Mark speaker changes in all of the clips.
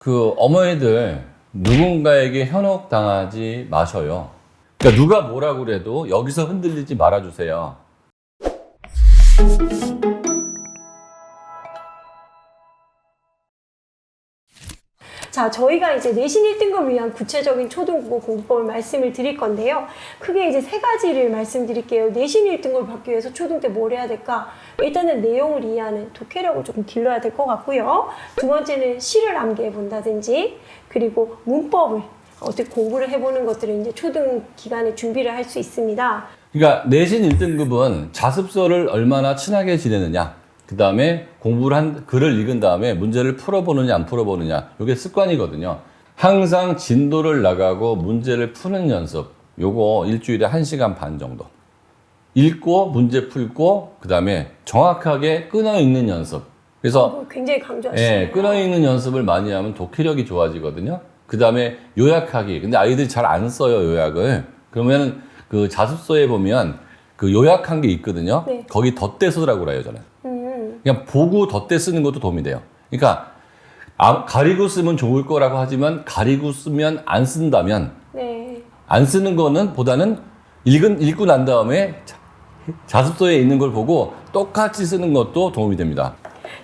Speaker 1: 어머니들 누군가에게 현혹당하지 마셔요. 그러니까 누가 뭐라고 그래도 여기서 흔들리지 말아주세요.
Speaker 2: 자, 저희가 이제 내신 1등급을 위한 구체적인 초등국어 공부법을 말씀을 드릴 건데요. 크게 이제 세 가지를 말씀드릴게요. 내신 1등급을 받기 위해서 초등 때 뭘 해야 될까? 일단은 내용을 이해하는 독해력을 조금 길러야 될 것 같고요. 두 번째는 시를 암기해 본다든지, 그리고 문법을 어떻게 공부를 해보는 것들을 이제 초등 기간에 준비를 할 수 있습니다.
Speaker 1: 그러니까 내신 1등급은 자습서를 얼마나 친하게 지내느냐, 그 다음에 공부를 한 글을 읽은 다음에 문제를 풀어보느냐 안 풀어보느냐, 이게 습관이거든요. 항상 진도를 나가고 문제를 푸는 연습, 요거 일주일에 1시간 반 정도 읽고 문제 풀고, 그 다음에 정확하게 끊어 읽는 연습. 그래서
Speaker 2: 굉장히 강조하시네요.
Speaker 1: 예, 끊어 읽는 연습을 많이 하면 독해력이 좋아지거든요. 그 다음에 요약하기. 근데 아이들이 잘 안 써요, 요약을. 그러면 그 자습서에 보면 그 요약한 게 있거든요.
Speaker 2: 네.
Speaker 1: 거기 덧대서라고 그래요, 저는. 그냥 보고 덧대 쓰는 것도 도움이 돼요. 그러니까 가리고 쓰면 좋을 거라고 하지만 가리고 쓰면 안 쓴다면,
Speaker 2: 네.
Speaker 1: 안 쓰는 거는 보다는 읽고 난 다음에 자습서에 있는 걸 보고 똑같이 쓰는 것도 도움이 됩니다.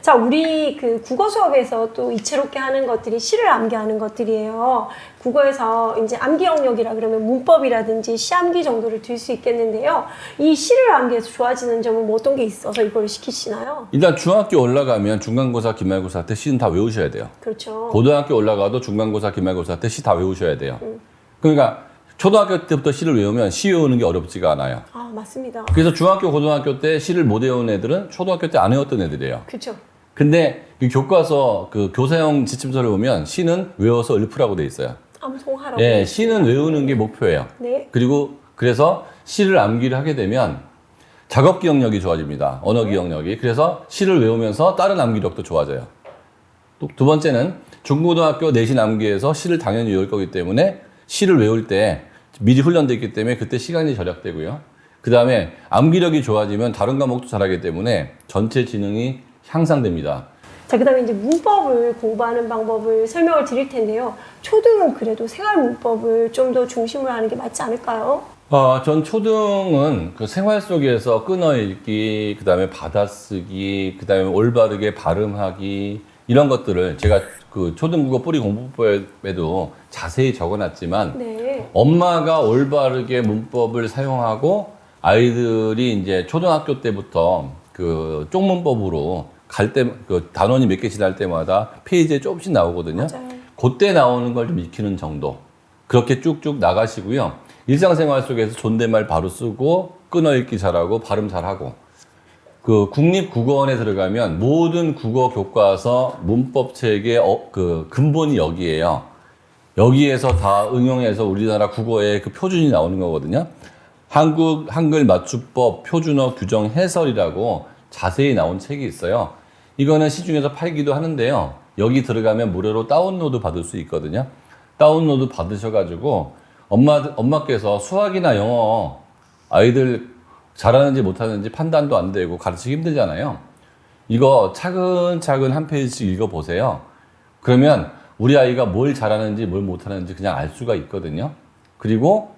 Speaker 2: 자, 우리 그 국어 수업에서 또 이채롭게 하는 것들이 시를 암기하는 것들이에요. 국어에서 이제 암기 영역이라 그러면 문법이라든지 시 암기 정도를 들 수 있겠는데요. 이 시를 암기해서 좋아지는 점은 뭐 어떤 게 있어서 이걸 시키시나요?
Speaker 1: 일단 중학교 올라가면 중간고사, 기말고사 때 시는 다 외우셔야 돼요.
Speaker 2: 그렇죠.
Speaker 1: 고등학교 올라가도 중간고사, 기말고사 때 시 다 외우셔야 돼요. 그러니까 초등학교 때부터 시를 외우면 시 외우는 게 어렵지가 않아요.
Speaker 2: 아, 맞습니다.
Speaker 1: 그래서 중학교, 고등학교 때 시를 못 외운 애들은 초등학교 때 안 외웠던 애들이에요.
Speaker 2: 그렇죠.
Speaker 1: 근데 이 교과서 그 교사용 지침서를 보면 시는 외워서 읊으라고 돼 있어요.
Speaker 2: 암송하라고.
Speaker 1: 예, 시는 외우는 게 목표예요.
Speaker 2: 네.
Speaker 1: 그리고 그래서 시를 암기를 하게 되면 작업 기억력이 좋아집니다. 언어 기억력이. 그래서 시를 외우면서 다른 암기력도 좋아져요. 또 두 번째는 중고등학교 내신 암기에서 시를 당연히 외울 거기 때문에 시를 외울 때 미리 훈련되어 있기 때문에 그때 시간이 절약되고요. 그 다음에 암기력이 좋아지면 다른 과목도 잘하기 때문에 전체 지능이 향상됩니다.
Speaker 2: 자, 그 다음에 이제 문법을 공부하는 방법을 설명을 드릴 텐데요. 초등은 그래도 생활 문법을 좀 더 중심으로 하는 게 맞지 않을까요?
Speaker 1: 전 초등은 그 생활 속에서 끊어 읽기, 그 다음에 받아쓰기, 그 다음에 올바르게 발음하기, 이런 것들을 제가 그 초등국어 뿌리 공부법에도 자세히 적어놨지만,
Speaker 2: 네.
Speaker 1: 엄마가 올바르게 문법을 사용하고 아이들이 이제 초등학교 때부터 그 쪽문법으로 갈 때, 그 단원이 몇 개씩 할 때마다 페이지에 조금씩 나오거든요.
Speaker 2: 맞아요.
Speaker 1: 그때 나오는 걸 좀 익히는 정도. 그렇게 쭉쭉 나가시고요. 일상생활 속에서 존댓말 바로 쓰고, 끊어 읽기 잘하고, 발음 잘하고. 그 국립국어원에 들어가면 모든 국어 교과서 문법 책의 그 근본이 여기에요. 여기에서 다 응용해서 우리나라 국어의 그 표준이 나오는 거거든요. 한글 맞춤법 표준어 규정 해설이라고 자세히 나온 책이 있어요. 이거는 시중에서 팔기도 하는데요. 여기 들어가면 무료로 다운로드 받을 수 있거든요. 다운로드 받으셔가지고 엄마께서 수학이나 영어 아이들 잘하는지 못하는지 판단도 안 되고 가르치기 힘들잖아요. 이거 차근차근 한 페이지씩 읽어보세요. 그러면 우리 아이가 뭘 잘하는지 뭘 못하는지 그냥 알 수가 있거든요. 그리고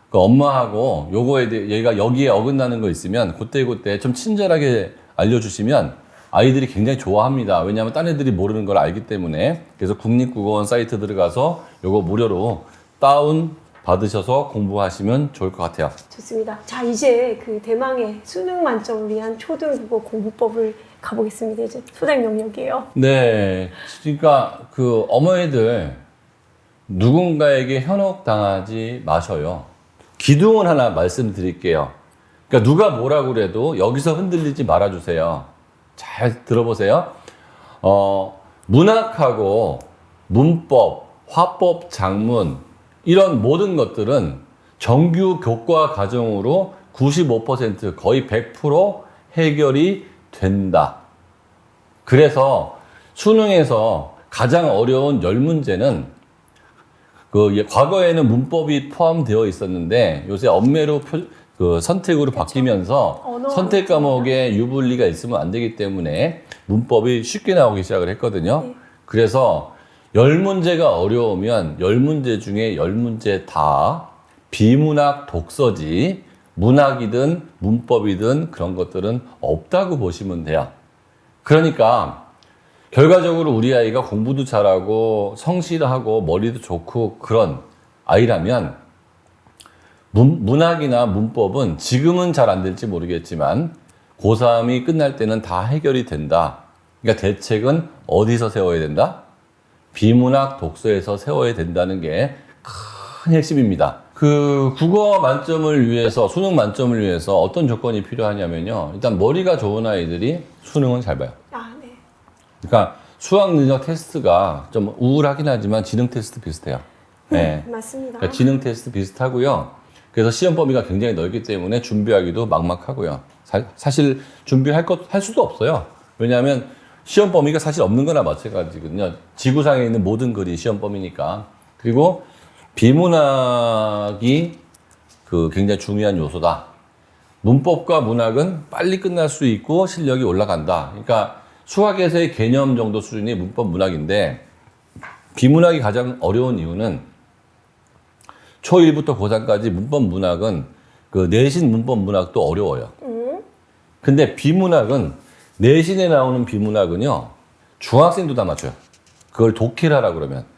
Speaker 1: 그 엄마하고 요거에 대해 얘가 여기에 어긋나는 거 있으면 그때 좀 친절하게 알려주시면 아이들이 굉장히 좋아합니다. 왜냐하면 딴 애들이 모르는 걸 알기 때문에. 그래서 국립국어원 사이트 들어가서 요거 무료로 다운 받으셔서 공부하시면 좋을 것 같아요.
Speaker 2: 좋습니다. 자, 이제 그 대망의 수능 만점을 위한 초등국어 공부법을 가보겠습니다. 이제 소장 영역이에요.
Speaker 1: 네. 그러니까 그 어머니들 누군가에게 현혹당하지 마셔요. 기둥을 하나 말씀드릴게요. 그러니까 누가 뭐라고 그래도 여기서 흔들리지 말아주세요. 잘 들어보세요. 문학하고 문법, 화법, 작문 이런 모든 것들은 정규 교과 과정으로 95% 거의 100% 해결이 된다. 그래서 수능에서 가장 어려운 10문제는 그 과거에는 문법이 포함되어 있었는데 요새 엄매로 그 선택으로 바뀌면서 선택 과목에 유불리가 있으면 안 되기 때문에 문법이 쉽게 나오기 시작을 했거든요.
Speaker 2: 네.
Speaker 1: 그래서 10문제가 어려우면 10문제 중에 10문제 다 비문학 독서지 문학이든 문법이든 그런 것들은 없다고 보시면 돼요. 그러니까 결과적으로 우리 아이가 공부도 잘하고 성실하고 머리도 좋고 그런 아이라면 문학이나 문법은 지금은 잘 안 될지 모르겠지만 고3이 끝날 때는 다 해결이 된다. 그러니까 대책은 어디서 세워야 된다? 비문학 독서에서 세워야 된다는 게 큰 핵심입니다. 그 국어 만점을 위해서, 수능 만점을 위해서 어떤 조건이 필요하냐면요. 일단 머리가 좋은 아이들이 수능은 잘 봐요.
Speaker 2: 아, 네.
Speaker 1: 그러니까 수학 능력 테스트가 좀 우울하긴 하지만 지능 테스트 비슷해요. 네.
Speaker 2: 맞습니다.
Speaker 1: 그러니까 지능 테스트 비슷하고요. 그래서 시험 범위가 굉장히 넓기 때문에 준비하기도 막막하고요. 사실 준비할 할 수도 없어요. 왜냐하면 시험 범위가 사실 없는 거나 마찬가지거든요. 지구상에 있는 모든 글이 시험 범위니까. 그리고 비문학이 굉장히 중요한 요소다. 문법과 문학은 빨리 끝날 수 있고 실력이 올라간다. 그러니까 수학에서의 개념 정도 수준이 문법 문학인데 비문학이 가장 어려운 이유는 초1부터 고3까지 문법 문학은 내신 문법 문학도 어려워요. 근데 비문학은 내신에 나오는 비문학은요, 중학생도 다 맞춰요. 그걸 독해라라고 그러면.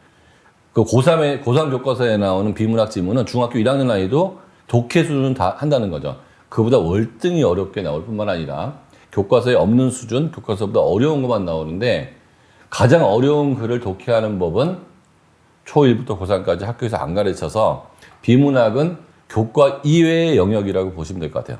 Speaker 1: 고3 교과서에 나오는 비문학 지문은 중학교 1학년 아이도 독해 수준 다 한다는 거죠. 그보다 월등히 어렵게 나올 뿐만 아니라 교과서에 없는 수준, 교과서보다 어려운 것만 나오는데 가장 어려운 글을 독해하는 법은 초1부터 고3까지 학교에서 안 가르쳐서 비문학은 교과 이외의 영역이라고 보시면 될 것 같아요.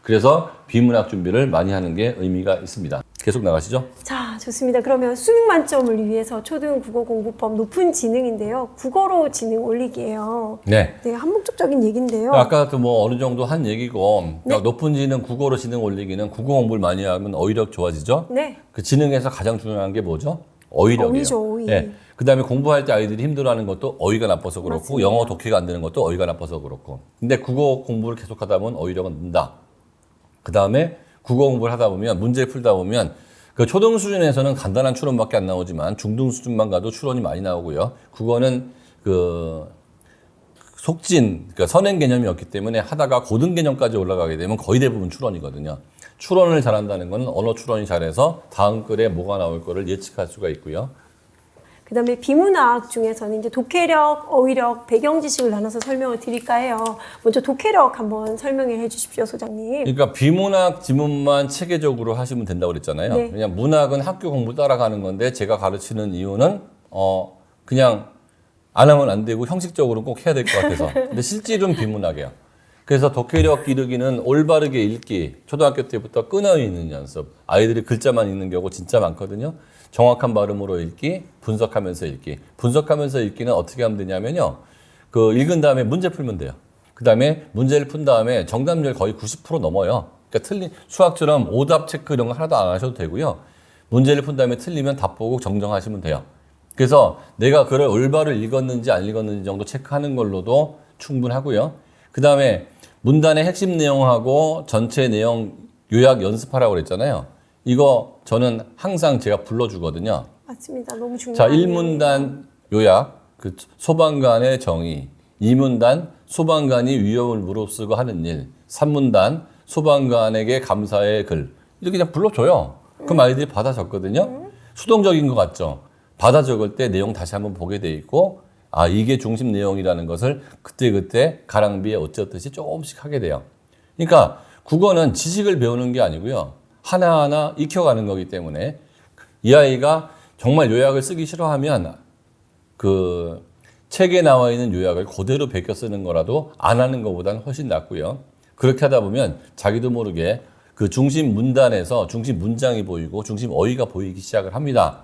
Speaker 1: 그래서 비문학 준비를 많이 하는 게 의미가 있습니다. 계속 나가시죠.
Speaker 2: 자, 좋습니다. 그러면 수능 만점을 위해서 초등 국어 공부법 높은 지능인데요. 국어로 지능 올리기예요.
Speaker 1: 네.
Speaker 2: 네, 한목적인 얘기인데요.
Speaker 1: 아까도 뭐 어느 정도 한 얘기고
Speaker 2: 네.
Speaker 1: 그러니까 높은 지능, 국어로 지능 올리기는 국어 공부를 많이 하면 어휘력 좋아지죠.
Speaker 2: 네.
Speaker 1: 그 지능에서 가장 중요한 게 뭐죠? 어휘력이에요.
Speaker 2: 어휘죠, 어휘.
Speaker 1: 네. 그다음에 공부할 때 아이들이 힘들어하는 것도 어휘가 나빠서 그렇고
Speaker 2: 맞습니다.
Speaker 1: 영어 독해가 안 되는 것도 어휘가 나빠서 그렇고. 근데 국어 공부를 계속하다 보면 어휘력은 는다. 그다음에 국어 공부를 하다 보면 문제를 풀다 보면 초등 수준에서는 간단한 추론밖에 안 나오지만 중등 수준만 가도 추론이 많이 나오고요. 국어는 속진, 그러니까 선행 개념이 없기 때문에 하다가 고등 개념까지 올라가게 되면 거의 대부분 추론이거든요. 추론을 잘한다는 것은 언어 추론이 잘해서 다음 글에 뭐가 나올 거를 예측할 수가 있고요.
Speaker 2: 그 다음에 비문학 중에서는 이제 독해력, 어휘력, 배경 지식을 나눠서 설명을 드릴까 해요. 먼저 독해력 한번 설명을 해 주십시오, 소장님.
Speaker 1: 그러니까 비문학 지문만 체계적으로 하시면 된다고 그랬잖아요.
Speaker 2: 네.
Speaker 1: 그냥 문학은 학교 공부 따라가는 건데 제가 가르치는 이유는 그냥 안 하면 안 되고 형식적으로는 꼭 해야 될 것 같아서. 근데 실질은 비문학이에요. 그래서 독해력 기르기는 올바르게 읽기, 초등학교 때부터 끊어 읽는 연습. 아이들이 글자만 읽는 경우 진짜 많거든요. 정확한 발음으로 읽기, 분석하면서 읽기. 분석하면서 읽기는 어떻게 하면 되냐면요. 읽은 다음에 문제 풀면 돼요. 그 다음에 문제를 푼 다음에 정답률 거의 90% 넘어요. 그러니까 틀린, 수학처럼 오답 체크 이런 거 하나도 안 하셔도 되고요. 문제를 푼 다음에 틀리면 답 보고 정정하시면 돼요. 그래서 내가 글을 올바로 읽었는지 안 읽었는지 정도 체크하는 걸로도 충분하고요. 그 다음에 문단의 핵심 내용하고 전체 내용 요약 연습하라고 그랬잖아요. 이거 저는 항상 제가 불러주거든요.
Speaker 2: 맞습니다. 너무 중요해요.
Speaker 1: 자, 1문단 요약, 소방관의 정의. 2문단, 소방관이 위험을 무릅쓰고 하는 일. 3문단, 소방관에게 감사의 글. 이렇게 그냥 불러줘요. 그럼 아이들이 받아 적거든요. 수동적인 것 같죠? 받아 적을 때 내용 다시 한번 보게 돼 있고, 이게 중심 내용이라는 것을 그때그때 가랑비에 어쩌듯이 조금씩 하게 돼요. 그러니까 국어는 지식을 배우는 게 아니고요. 하나하나 익혀가는 거기 때문에 이 아이가 정말 요약을 쓰기 싫어하면 책에 나와 있는 요약을 그대로 베껴 쓰는 거라도 안 하는 것보다는 훨씬 낫고요. 그렇게 하다 보면 자기도 모르게 중심 문단에서 중심 문장이 보이고 중심 어휘가 보이기 시작을 합니다.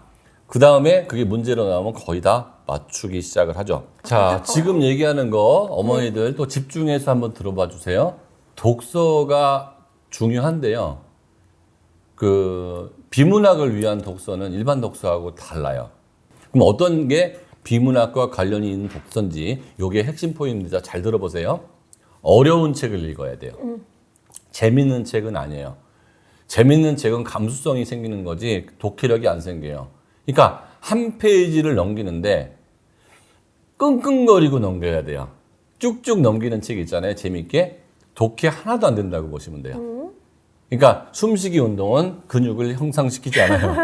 Speaker 1: 그 다음에 그게 문제로 나오면 거의 다 맞추기 시작을 하죠. 자, 지금 얘기하는 거 어머니들 또 집중해서 한번 들어봐 주세요. 독서가 중요한데요. 비문학을 위한 독서는 일반 독서하고 달라요. 그럼 어떤 게 비문학과 관련이 있는 독서인지 요게 핵심 포인트입니다. 잘 들어보세요. 어려운 책을 읽어야 돼요. 재밌는 책은 아니에요. 재밌는 책은 감수성이 생기는 거지 독해력이 안 생겨요. 그러니까 한 페이지를 넘기는데 끙끙거리고 넘겨야 돼요. 쭉쭉 넘기는 책 있잖아요. 재밌게. 독해 하나도 안 된다고 보시면 돼요. 그러니까 숨쉬기 운동은 근육을 형상시키지 않아요.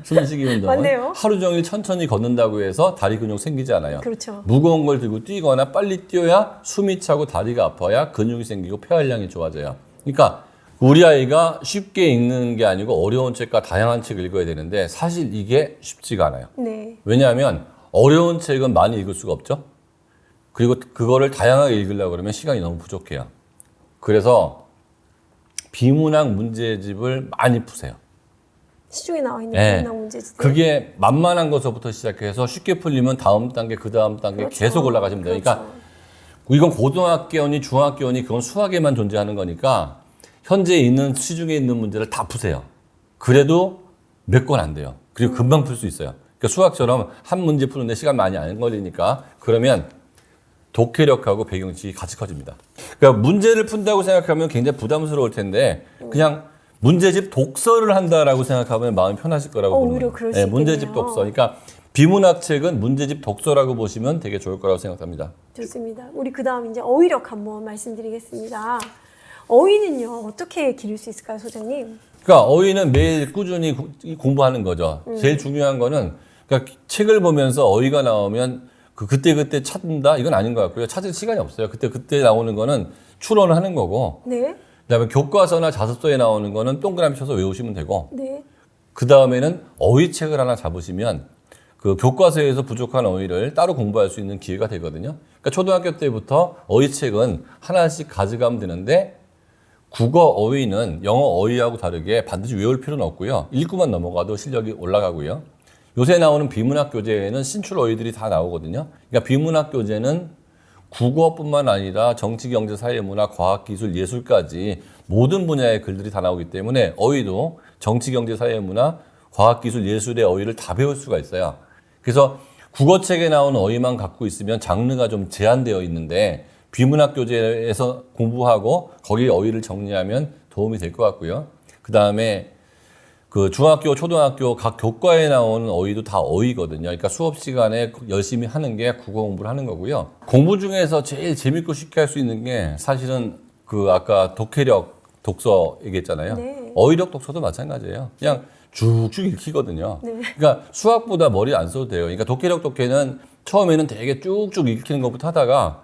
Speaker 1: 숨쉬기 운동은
Speaker 2: 맞네요.
Speaker 1: 하루 종일 천천히 걷는다고 해서 다리 근육 생기지 않아요.
Speaker 2: 그렇죠.
Speaker 1: 무거운 걸 들고 뛰거나 빨리 뛰어야 숨이 차고 다리가 아파야 근육이 생기고 폐활량이 좋아져요. 그러니까 우리 아이가 쉽게 읽는 게 아니고 어려운 책과 다양한 책을 읽어야 되는데 사실 이게 쉽지가 않아요.
Speaker 2: 네.
Speaker 1: 왜냐하면 어려운 책은 많이 읽을 수가 없죠. 그리고 그거를 다양하게 읽으려고 그러면 시간이 너무 부족해요. 그래서 비문학 문제집을 많이 푸세요.
Speaker 2: 시중에 나와 있는
Speaker 1: 네.
Speaker 2: 비문학 문제집.
Speaker 1: 그게 만만한 것부터 시작해서 쉽게 풀리면 다음 단계, 그 다음 단계
Speaker 2: 그렇죠.
Speaker 1: 계속 올라가시면 돼요. 그러니까 이건 고등학교니 중학교니 그건 수학에만 존재하는 거니까 현재 있는 시중에 있는 문제를 다 푸세요. 그래도 몇 권 안 돼요. 그리고 금방 풀 수 있어요. 그러니까 수학처럼 한 문제 푸는데 시간 많이 안 걸리니까 그러면 독해력하고 배경지식이 같이 커집니다. 그러니까 문제를 푼다고 생각하면 굉장히 부담스러울 텐데 그냥 문제집 독서를 한다라고 생각하면 마음이 편하실 거라고 보는
Speaker 2: 오히려
Speaker 1: 거예요.
Speaker 2: 그럴 수 있겠네요.
Speaker 1: 문제집 독서. 그러니까 비문학 책은 문제집 독서라고 보시면 되게 좋을 거라고 생각합니다.
Speaker 2: 좋습니다. 우리 그 다음 이제 어휘력 한번 말씀드리겠습니다. 어휘는요 어떻게 기를 수 있을까요, 소장님?
Speaker 1: 그러니까 어휘는 매일 꾸준히 공부하는 거죠. 제일 중요한 거는 그러니까 책을 보면서 어휘가 나오면 그때 찾는다 이건 아닌 것 같고요. 찾을 시간이 없어요. 그때 나오는 거는 추론을 하는 거고.
Speaker 2: 네.
Speaker 1: 그다음에 교과서나 자습서에 나오는 거는 동그라미 쳐서 외우시면 되고.
Speaker 2: 네.
Speaker 1: 그 다음에는 어휘책을 하나 잡으시면 그 교과서에서 부족한 어휘를 따로 공부할 수 있는 기회가 되거든요. 그러니까 초등학교 때부터 어휘책은 하나씩 가져가면 되는데 국어 어휘는 영어 어휘하고 다르게 반드시 외울 필요는 없고요. 읽고만 넘어가도 실력이 올라가고요. 요새 나오는 비문학 교재에는 신출 어휘들이 다 나오거든요. 그러니까 비문학 교재는 국어뿐만 아니라 정치, 경제, 사회, 문화, 과학, 기술, 예술까지 모든 분야의 글들이 다 나오기 때문에 어휘도 정치, 경제, 사회, 문화, 과학, 기술, 예술의 어휘를 다 배울 수가 있어요. 그래서 국어책에 나오는 어휘만 갖고 있으면 장르가 좀 제한되어 있는데 비문학 교재에서 공부하고 거기 어휘를 정리하면 도움이 될 것 같고요. 그 다음에 그 중학교, 초등학교 각 교과에 나오는 어휘도 다 어휘거든요. 그러니까 수업 시간에 열심히 하는 게 국어 공부를 하는 거고요. 공부 중에서 제일 재밌고 쉽게 할 수 있는 게 사실은 그 아까 독해력 독서 얘기했잖아요.
Speaker 2: 네.
Speaker 1: 어휘력 독서도 마찬가지예요. 그냥 쭉쭉 읽히거든요.
Speaker 2: 네.
Speaker 1: 그러니까 수학보다 머리 안 써도 돼요. 그러니까 독해력 독해는 처음에는 되게 쭉쭉 읽히는 것부터 하다가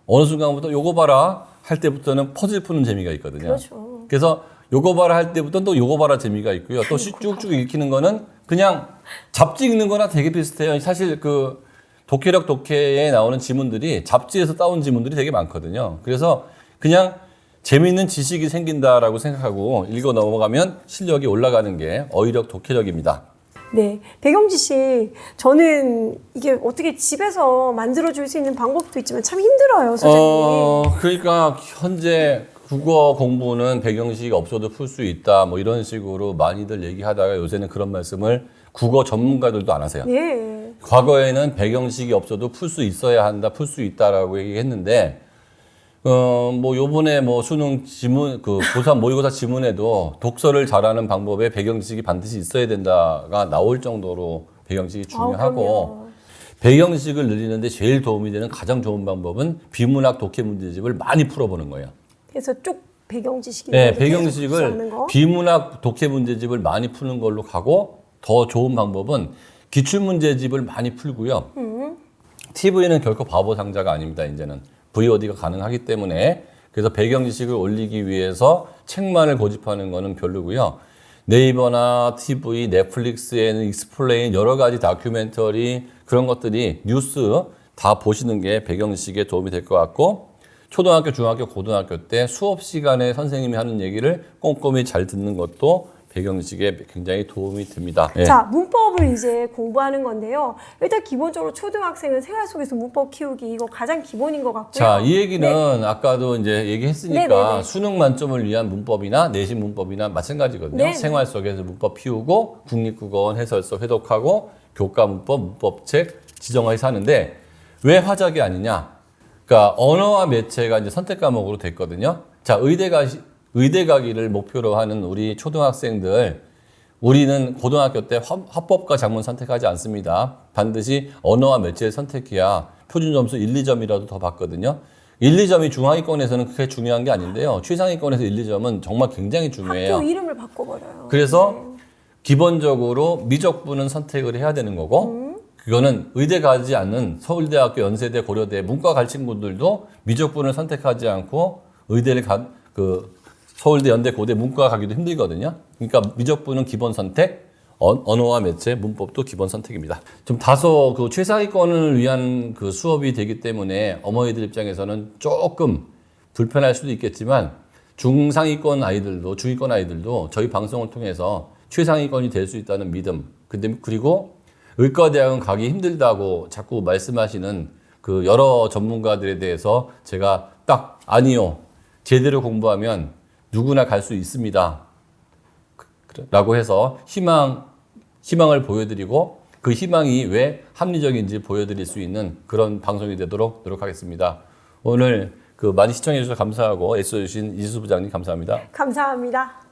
Speaker 1: 어느 순간부터 요거 봐라 할 때부터는 퍼즐 푸는 재미가 있거든요.
Speaker 2: 그렇죠.
Speaker 1: 그래서 요거 봐라 할 때부터는 또 요거 봐라 재미가 있고요. 또 쭉쭉 읽히는 거는 그냥 잡지 읽는 거나 되게 비슷해요. 사실 그 독해력 독해에 나오는 지문들이 잡지에서 따온 지문들이 되게 많거든요. 그래서 그냥 재미있는 지식이 생긴다라고 생각하고 읽어 넘어가면 실력이 올라가는 게 어휘력 독해력입니다.
Speaker 2: 네, 배경지 씨, 저는 이게 어떻게 집에서 만들어줄 수 있는 방법도 있지만 참 힘들어요, 소장님.
Speaker 1: 그러니까 현재 국어 공부는 배경식이 없어도 풀 수 있다, 뭐 이런 식으로 많이들 얘기하다가 요새는 그런 말씀을 국어 전문가들도 안 하세요.
Speaker 2: 네.
Speaker 1: 과거에는 배경식이 없어도 풀 수 있어야 한다, 풀 수 있다라고 얘기했는데, 뭐 요번에 뭐 수능 지문, 그 모의고사 지문에도 독서를 잘하는 방법에 배경지식이 반드시 있어야 된다가 나올 정도로 배경지식이 중요하고,
Speaker 2: 그럼요.
Speaker 1: 배경지식을 늘리는데 제일 도움이 되는 가장 좋은 방법은 비문학 독해 문제집을 많이 풀어보는 거예요.
Speaker 2: 그래서 쭉 배경지식이
Speaker 1: 네,
Speaker 2: 하는
Speaker 1: 배경지식을
Speaker 2: 거.
Speaker 1: 비문학 독해 문제집을 많이 푸는 걸로 가고, 더 좋은 방법은 기출 문제집을 많이 풀고요. TV는 결코 바보 상자가 아닙니다. 이제는 VOD가 가능하기 때문에. 그래서 배경지식을 올리기 위해서 책만을 고집하는 거는 별로고요. 네이버나 TV, 넷플릭스에는 익스플레인 여러 가지 다큐멘터리 그런 것들이 뉴스 다 보시는 게 배경지식에 도움이 될 것 같고, 초등학교, 중학교, 고등학교 때 수업 시간에 선생님이 하는 얘기를 꼼꼼히 잘 듣는 것도 배경지식에 굉장히 도움이 됩니다. 예.
Speaker 2: 자, 문법을 이제 공부하는 건데요. 일단 기본적으로 초등학생은 생활 속에서 문법 키우기 이거 가장 기본인 것 같고요.
Speaker 1: 자, 이 얘기는
Speaker 2: 네.
Speaker 1: 아까도 이제 얘기했으니까
Speaker 2: 네네네.
Speaker 1: 수능 만점을 위한 문법이나 내신 문법이나 마찬가지거든요.
Speaker 2: 네.
Speaker 1: 생활 속에서 문법 피우고 국립국어원 해설서 회독하고 교과 문법, 문법책 지정해서 하는데 왜 화작이 아니냐? 그러니까 언어와 매체가 이제 선택 과목으로 됐거든요. 자, 의대 가기를 목표로 하는 우리 초등학생들 우리는 고등학교 때 화법과 작문 선택하지 않습니다. 반드시 언어와 매체를 선택해야 표준 점수 1, 2점이라도 더 받거든요. 1, 2점이 중하위권에서는 그렇게 중요한 게 아닌데요. 최상위권에서 1, 2점은 정말 굉장히 중요해요.
Speaker 2: 학교 이름을 바꿔버려요.
Speaker 1: 그래서 기본적으로 미적분은 선택을 해야 되는 거고 그거는 의대 가지 않는 서울대학교, 연세대, 고려대 문과 갈 친구들도 미적분을 선택하지 않고 의대를 서울대, 연대, 고대 문과 가기도 힘들거든요. 그러니까 미적분은 기본 선택, 언어와 매체, 문법도 기본 선택입니다. 좀 다소 그 최상위권을 위한 그 수업이 되기 때문에 어머니들 입장에서는 조금 불편할 수도 있겠지만 중상위권 아이들도, 중위권 아이들도 저희 방송을 통해서 최상위권이 될 수 있다는 믿음, 그리고 의과대학은 가기 힘들다고 자꾸 말씀하시는 그 여러 전문가들에 대해서 제가 딱 아니요, 제대로 공부하면 누구나 갈 수 있습니다 라고 해서 희망을 보여드리고 그 희망이 왜 합리적인지 보여드릴 수 있는 그런 방송이 되도록 노력하겠습니다. 오늘 많이 시청해 주셔서 감사하고 애써주신 이수수 부장님 감사합니다.
Speaker 2: 감사합니다.